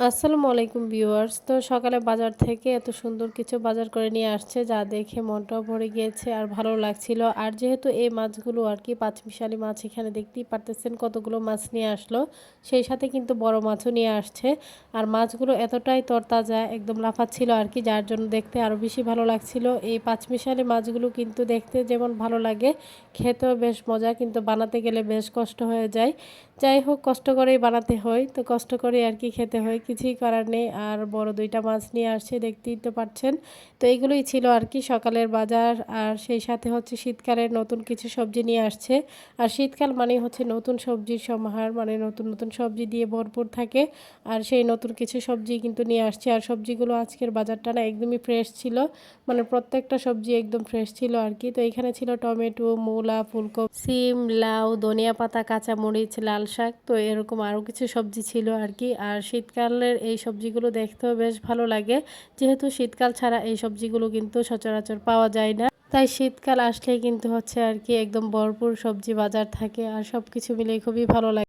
আসসালামু আলাইকুম ভিউয়ার্স। তো সকালে বাজার থেকে এত সুন্দর কিছু বাজার করে নিয়ে আসছে যা দেখে মনটাও ভরে গিয়েছে আর ভালো লাগছিল। আর যেহেতু এই মাছগুলো আর কি পাঁচমিশালি মাছ, এখানে দেখতেই পারতেছেন কতগুলো মাছ নিয়ে আসলো। সেই সাথে কিন্তু বড় মাছও নিয়ে আসছে। আর মাছগুলো এতটাই তরতাজা একদম লাফাচ্ছিল আর কি, যার জন্য দেখতে আরও বেশি ভালো লাগছিল। এই পাঁচমিশালি মাছগুলো কিন্তু দেখতে যেমন ভালো লাগে, খেতেও বেশ মজা, কিন্তু বানাতে গেলে বেশ কষ্ট হয়ে যায়। যাই হোক, কষ্ট করেই বানাতে হয়, তো কষ্ট করে আর কি খেতে হয়, কিছুই করার নেই। আর বড় দুইটা মাছ নিয়ে আসছে, দেখতেই তো পাচ্ছেন। তো এইগুলোই ছিল আর কি সকালের বাজার। আর সেই সাথে হচ্ছে শীতকালের নতুন কিছু সবজি নিয়ে আসছে। আর শীতকাল মানে হচ্ছে নতুন সবজির সমাহার, মানে নতুন নতুন সবজি দিয়ে ভরপুর থাকে। আর সেই নতুন কিছু সবজি কিন্তু নিয়ে আসছে। আর সবজিগুলো আজকের বাজারটা না একদমই ফ্রেশ ছিল, মানে প্রত্যেকটা সবজি একদম ফ্রেশ ছিল আর কি। তো এখানে ছিল টমেটো, মূলা, ফুলকপি, সিম, লাউ, ধনিয়া পাতা, কাঁচামরিচ, লাল শাক, তো এরকম আরও কিছু সবজি ছিল আর কি। আর শীতকালের এই সবজিগুলো দেখতেও বেশ ভালো লাগে, যেহেতু শীতকাল ছাড়া এই সবজিগুলো কিন্তু সচরাচর পাওয়া যায় না। তাই শীতকাল আসলেই কিন্তু হচ্ছে আর কি একদম ভরপুর সবজি বাজার থাকে, আর সব কিছু মিলে খুবই ভালো লাগে।